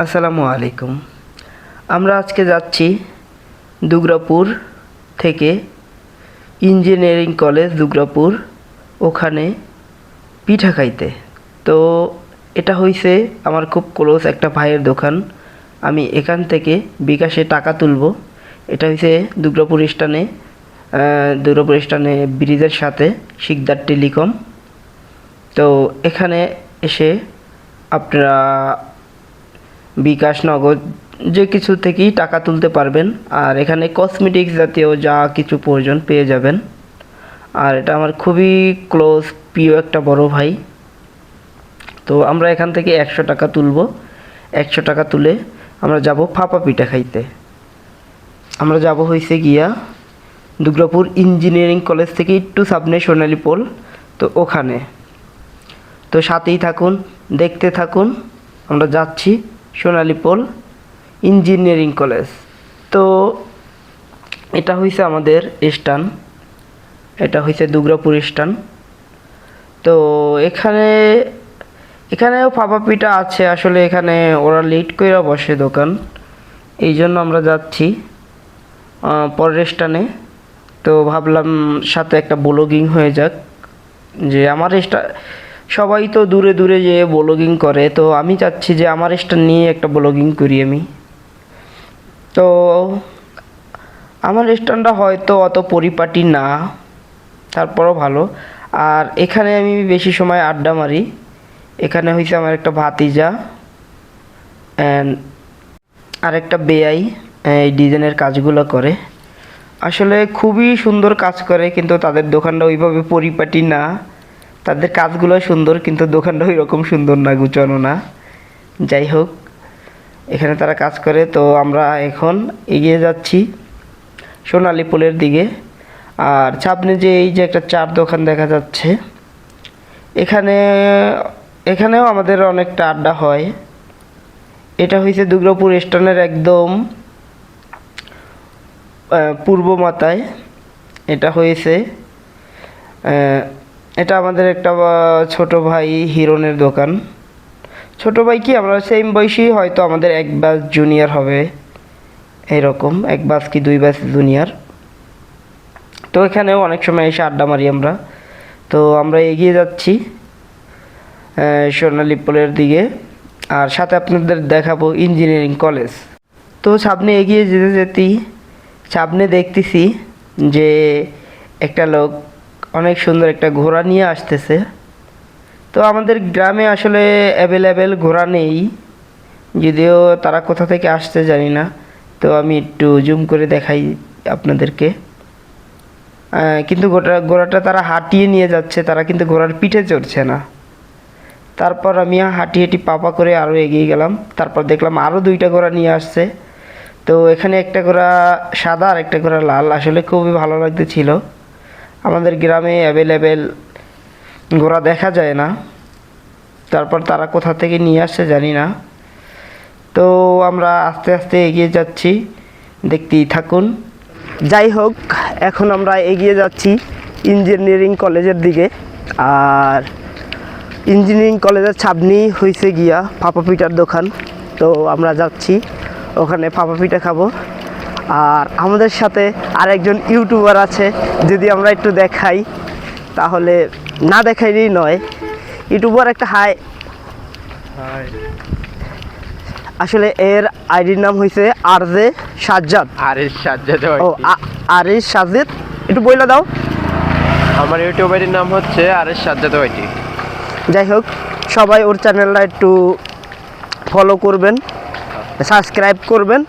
আসসালামু আলাইকুম। আমরা আজকে যাচ্ছি দুর্গাপুর থেকে ইঞ্জিনিয়ারিং কলেজ দুর্গাপুর, ওখানে পিঠা খাইতে। তো এটা হইছে আমার খুব ক্লোজ একটা ভাইয়ের দোকান। আমি এখান থেকে বিকাশে টাকা তুলব। এটা হইছে দুর্গাপুর স্টানে ব্রিজের সাথে শিকদার টেলিকম। তো এখানে এসে আপনারা বিকাশ, নগদ যে কিছু থেকেই টাকা তুলতে পারবেন। আর এখানে কসমেটিক্স জাতীয় যা কিছু প্রয়োজন পেয়ে যাবেন। আর এটা আমার খুবই ক্লোজ প্রিয় একটা বড় ভাই। তো আমরা এখান থেকে 100 টাকা তুলব। 100 টাকা তুলে আমরা যাব ফাপা পিঠা খাইতে। আমরা যাব হইছে গিয়া দুর্গাপুর ইঞ্জিনিয়ারিং কলেজ থেকে একটু সামনে সোনালী পোল, তো ওখানে। তো সাথেই থাকুন, দেখতে থাকুন। আমরা যাচ্ছি সোনালী পোল ইঞ্জিনিয়ারিং কলেজ। তো এটা হইছে আমাদের স্টান, এটা হইছে দুর্গাপুর স্টান। তো এখানেও ফাপা পিঠা আছে। আসলে এখানে ওরা লেট করে বসে দোকান, এই জন্য আমরা যাচ্ছি পরের স্টানে। তো ভাবলাম সাথে একটা ব্লগিং হয়ে যাক, যে আমার সবাই তো দূরে দূরে যে ব্লগিং করে, তো আমি চাচ্ছি যে আমার স্টান নিয়ে একটা ব্লগিং করি আমি। তো আমার স্টানটা হয়তো অত পরিপাটি না, তারপরও ভালো। আর এখানে আমি বেশি সময় আড্ডা মারি। এখানে হয়েছে আমার একটা ভাতিজা অ্যান্ড আরেকটা বেআই এই ডিজাইনের কাজগুলো করে। আসলে খুবই সুন্দর কাজ করে, কিন্তু তাদের দোকানটা ওইভাবে পরিপাটি না। তাদের কাজগুলো সুন্দর, কিন্তু দোকানটা ওই রকম সুন্দর না, গুছানো না। যাই হোক, এখানে তারা কাজ করে। তো আমরা এখন এগিয়ে যাচ্ছি সোনালী পোলের দিকে। আর সামনে যে এই যে একটা চার দোকান দেখা যাচ্ছে, এখানেও আমাদের অনেকটা আড্ডা হয়। এটা হয়েছে দুর্গাপুর স্টেশনের একদম পূর্ব মাথায়। এটা হয়েছে এটা আমাদের একটা ছোট ভাই হিরণের দোকান। ছোট ভাই কি, আমরা সেম বয়সী, হয়তো আমাদের 1 ব্যাচ জুনিয়র হবে, এরকম 1 ব্যাচ কি 2 ব্যাচ জুনিয়র। তো এখানেও অনেক সময় এসে আড্ডা মারি আমরা। তো আমরা এগিয়ে যাচ্ছি সোনালী পোলের দিকে। আর সাথে আপনাদের দেখাবো ইঞ্জিনিয়ারিং কলেজ। তো সামনে এগিয়ে যেতে যেতেই সামনে দেখতেছি যে একটা লোক অনেক সুন্দর একটা ঘোড়া নিয়ে আসতেছে। তো আমাদের গ্রামে আসলে অ্যাভেলেবেল ঘোড়া নেই, যদিও তারা কোথা থেকে আসছে জানি না। তো আমি একটু জুম করে দেখাই আপনাদেরকে। কিন্তু ঘোড়াটা তারা হাঁটিয়ে নিয়ে যাচ্ছে, তারা কিন্তু ঘোড়ার পিঠে চড়ছে না। তারপর আমি হাঁটি পাপা করে আরও এগিয়ে গেলাম। তারপর দেখলাম আরও 2টা ঘোড়া নিয়ে আসছে। তো এখানে একটা ঘোড়া সাদা আর একটা ঘোড়া লাল। আসলে খুবই ভালো লাগতেছিল। আমাদের গ্রামে অ্যাভেলেবেল ঘোড়া দেখা যায় না। তারপর তারা কোথা থেকে নিয়ে আসছে জানি না। তো আমরা আস্তে আস্তে এগিয়ে যাচ্ছি, দেখতেই থাকুন। যাই হোক, এখন আমরা এগিয়ে যাচ্ছি ইঞ্জিনিয়ারিং কলেজের দিকে। আর ইঞ্জিনিয়ারিং কলেজের সামনেই হয়েছে গিয়া ফাপা পিঠার দোকান। তো আমরা যাচ্ছি ওখানে ফাপা পিঠা খাবো। আর আমাদের সাথে আরেকজন ইউটিউবার আছে, যদি আমরা একটু দেখাই, তাহলে না দেখাইলেই নয়। ইউটিউবার একটা হাই। আসলে এর আইডির নাম হয়েছে আরজে সাজ্জাদ। আরিস সাজ্জাদ, একটু বইলা দাও। আমার ইউটিউব আইডির নাম হচ্ছে আরিস সাজ্জাদ ওয়াইটি। যাই হোক, সবাই ওর চ্যানেলটা একটু ফলো করবেন, সাবস্ক্রাইব করবেন।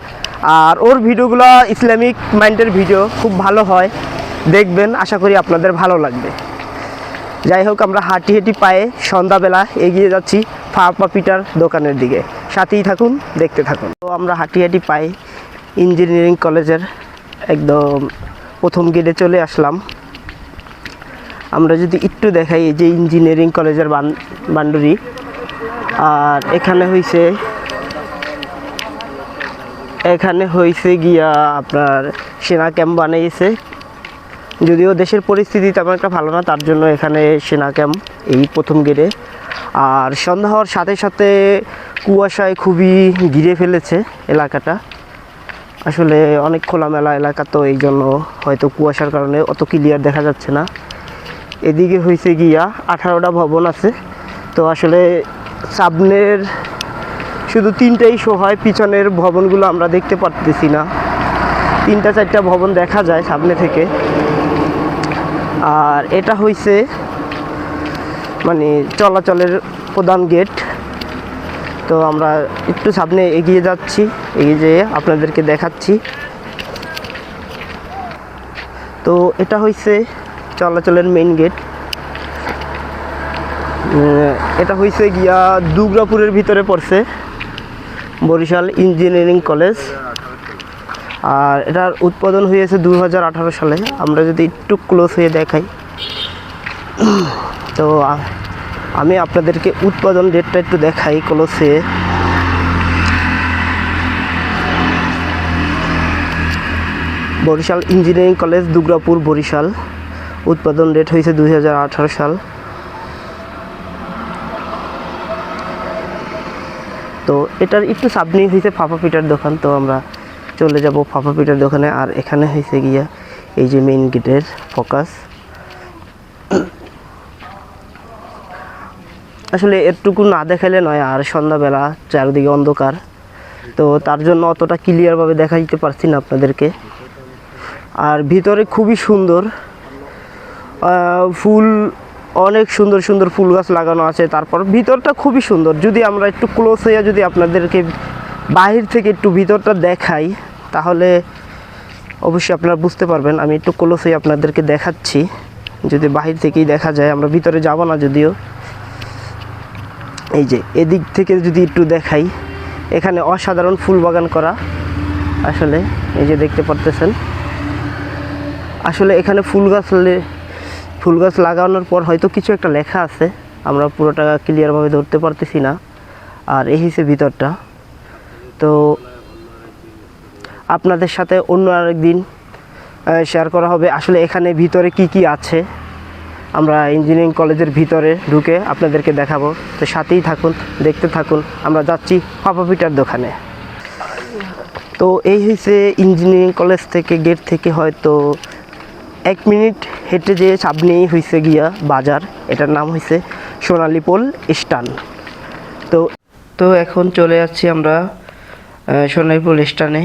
আর ওর ভিডিওগুলো ইসলামিক মাইন্ডের ভিডিও, খুব ভালো হয়, দেখবেন। আশা করি আপনাদের ভালো লাগবে। যাই হোক, আমরা হাঁটি পায়ে সন্ধ্যাবেলা এগিয়ে যাচ্ছি ফাপা পিঠার দোকানের দিকে। সাথেই থাকুন, দেখতে থাকুন। তো আমরা হাঁটি পায়ে ইঞ্জিনিয়ারিং কলেজের একদম প্রথম গেটে চলে আসলাম। আমরা যদি একটু দেখাই, এই যে ইঞ্জিনিয়ারিং কলেজের বান্ডুরি। আর এখানে হয়েছে গিয়া আপনার সেনা ক্যাম্প বানিয়েছে। যদিও দেশের পরিস্থিতি তেমন একটা ভালো না, তার জন্য এখানে সেনা ক্যাম্প এই প্রথম গেটে। আর সন্ধ্যা হওয়ার সাথে সাথে কুয়াশায় খুবই ঘিরে ফেলেছে এলাকাটা। আসলে অনেক খোলামেলা এলাকা, তো এই জন্য হয়তো কুয়াশার কারণে অত ক্লিয়ার দেখা যাচ্ছে না। এদিকে হয়েছে গিয়া 18টা ভবন আছে। তো আসলে সামনের শুধু 3টাই শো হয়, পিছনের ভবনগুলো আমরা দেখতে পারতেছি না। 3-4টা ভবন দেখা যায় সামনে থেকে। আর এটা হইছে মানে চলাচলের প্রধান গেট। তো আমরা একটু সামনে এগিয়ে যাচ্ছি, এগিয়ে যেয়ে আপনাদেরকে দেখাচ্ছি। তো এটা হইছে চলাচলের মেইন গেট। এটা হইছে গিয়া দুর্গাপুরের ভিতরে পড়ছে, বরিশাল ইঞ্জিনিয়ারিং কলেজ। আর এটার উৎপাদন হয়েছে 2018 সালে। আমরা যদি একটু ক্লোজ হয়ে দেখাই, তো আমি আপনাদেরকে উৎপাদন ডেটটা একটু দেখাই ক্লোজ হয়ে। Barishal engineering college, Durgapur, Barishal. উৎপাদন ডেট হয়েছে 2018 সাল। তো এটার একটু সামনেই হয়েছে ফাফা পিঠার দোকান। তো আমরা চলে যাব ফাফা পিঠার দোকানে। আর এখানে হয়েছে গিয়া এই যে মেইন গেটের ফোকাস। আসলে এটুকু না দেখাইলে নয়, আর সন্ধ্যাবেলা চারিদিকে অন্ধকার, তো তার জন্য অতটা ক্লিয়ারভাবে দেখা দিতে পারছি না আপনাদেরকে। আর ভিতরে খুবই সুন্দর ফুল, অনেক সুন্দর সুন্দর ফুল গাছ লাগানো আছে। তারপর ভিতরটা খুবই সুন্দর। যদি আমরা একটু ক্লোজ হয়ে যদি আপনাদেরকে বাহির থেকে একটু ভিতরটা দেখাই, তাহলে অবশ্যই আপনারা বুঝতে পারবেন। আমি একটু ক্লোজ হয়ে আপনাদেরকে দেখাচ্ছি, যদি বাহির থেকেই দেখা যায়। আমরা ভিতরে যাব না যদিও। এই যে এদিক থেকে যদি একটু দেখাই, এখানে অসাধারণ ফুল বাগান করা। আসলে এই যে দেখতে পারতেছেন, আসলে এখানে ফুল গাছ লাগানোর পর হয়তো কিছু একটা লেখা আছে, আমরা পুরোটা ক্লিয়ারভাবে ধরতে পারতেছি না। আর এই হিসেবে ভিতরটা তো আপনাদের সাথে অন্য আরেকদিন শেয়ার করা হবে। আসলে এখানে ভিতরে কি কি আছে আমরা ইঞ্জিনিয়ারিং কলেজের ভিতরে ঢুকে আপনাদেরকে দেখাবো। তো সাথেই থাকুন, দেখতে থাকুন। আমরা যাচ্ছি ফাফা পিঠার দোকানে। তো এই হয়েছে ইঞ্জিনিয়ারিং কলেজ থেকে, গেট থেকে হয়তো 1 মিনিট হেঁটে যেয়ে সামনেই হয়েছে গিয়া বাজার। এটার নাম হয়েছে সোনালীপোল স্টান। তো এখন চলে যাচ্ছি আমরা সোনালীপোল স্টানে।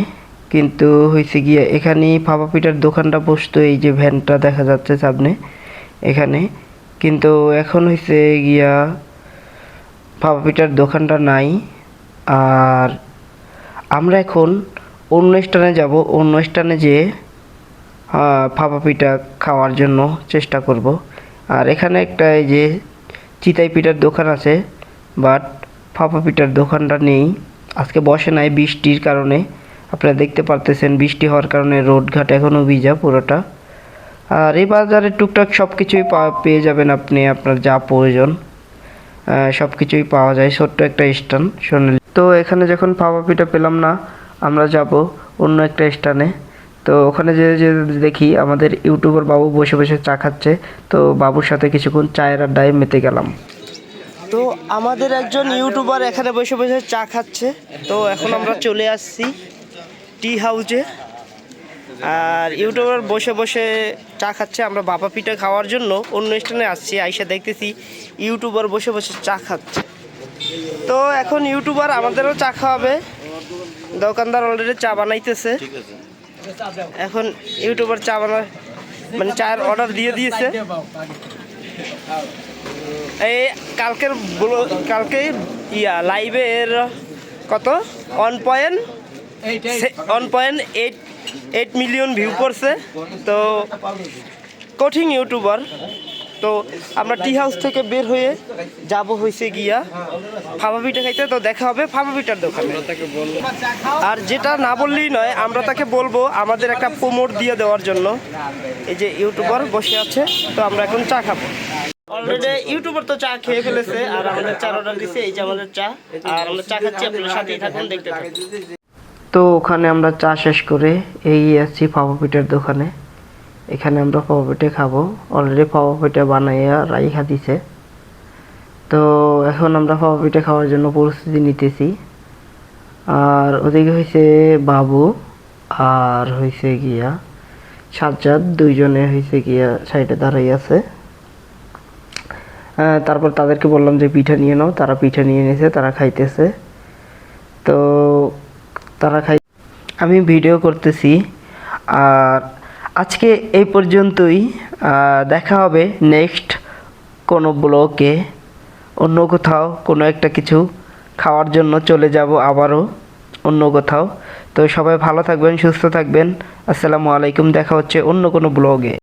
কিন্তু হয়েছে গিয়া এখানেই ফাফা পিঠার দোকানটা বসতো, এই যে ভ্যানটা দেখা যাচ্ছে সামনে এখানে। কিন্তু এখন হয়েছে গিয়া ফাফা পিঠার দোকানটা নাই। আর আমরা এখন অন্য স্থানে যাব, অন্য স্থানে যেয়ে ফাফা পিঠা খাওয়ার জন্য চেষ্টা করব। আর এখানে একটা এই যে চিতাই পিঠার দোকান আছে, বাট ফাফা পিঠার দোকানটা নেই, আজকে বসে নাই বৃষ্টির কারণে। আপনারা দেখতে পারতেছেন বৃষ্টি হওয়ার কারণে রোডঘাট এখনও ভিজা পুরোটা। আর এই বাজারে টুকটাক সব কিছুই পেয়ে যাবেন আপনি, আপনার যা প্রয়োজন সব কিছুই পাওয়া যায়। ছোট্ট একটা স্টান সোনালী। তো এখানে যখন ফাফা পিঠা পেলাম না, আমরা যাব অন্য একটা স্টানে। তো ওখানে যে দেখি আমাদের ইউটিউবার বাবু বসে বসে চা খাচ্ছে। তো বাবুর সাথে কিছুক্ষণ চায়ের আড্ডায় মেতে গেলাম। তো আমাদের একজন ইউটিউবার এখানে বসে বসে চা খাচ্ছে। তো এখন আমরা চলে আসছি টি হাউসে। আর ইউটিউবার বসে বসে চা খাচ্ছে, আমরা ভাপা পিঠা খাওয়ার জন্য অন্য স্থানে আসছি। আইসা দেখতেছি ইউটিউবার বসে বসে চা খাচ্ছে। তো এখন ইউটিউবার আমাদেরও চা খাওয়াবে। দোকানদার অলরেডি চা বানাইতেছে। এখন ইউটিউবার চা মানে চায়ের অর্ডার দিয়ে দিয়েছে। এই কালকে লাইভের কত 1.8 মিলিয়ন ভিউ করছে। তো কঠিন ইউটিউবার। তো আমরা টি হাউস থেকে বের হয়ে যাব হয়েছে গিয়া ফাফা পিঠা খাইতে। তো দেখা হবে ফাফা পিঠার দোকানে। আর যেটা না বললেই নয়, আমরা তাকে বলবো আমাদের একটা প্রমোট দিয়ে দেওয়ার জন্য। এই যে ইউটিউবার বসে আছে, তো আমরা এখন চা খাবো। অলরেডি ইউটিউবার তো চা খেয়ে ফেলেছে, আর আমাদের চা অর্ডার দিছে। এই যে আমাদের চা, আর আমরা চা খাচ্ছি, আপনার সাথেই থাকুন, দেখতে থাকুন। তো ওখানে আমরা চা শেষ করে এগিয়ে আসছি ফাফা পিঠার দোকানে। এখানে আমরা ফাফা পিঠা খাবো। অলরেডি ফাফা পিঠা বানাইয়া রাইখা দিছে। তো এখন আমরা ভাপা পিঠা খাওয়ার জন্য প্রস্তুতি নিতেছি। আর ওদিকে হয়েছে বাবু আর হয়েছে গিয়া সাজ্জাদ, দুইজনে হয়েছে গিয়া সাইডে দাঁড়াই আছে। তারপর তাদেরকে বললাম যে পিঠা নিয়ে নাও, তারা পিঠা নিয়ে নিয়েছে, তারা খাইতেছে। তো তারা খাই, আমি ভিডিও করতেছি। আর আজকে এই পর্যন্তই। দেখা হবে নেক্সট কোনো ব্লগে, অন্য কোথাও কোনো একটা কিছু খাওয়ার জন্য চলে যাব আবারও অন্য কোথাও। তো সবাই ভালো থাকবেন, সুস্থ থাকবেন। আসসালামু আলাইকুম, দেখা হচ্ছে অন্য কোনো ব্লগে।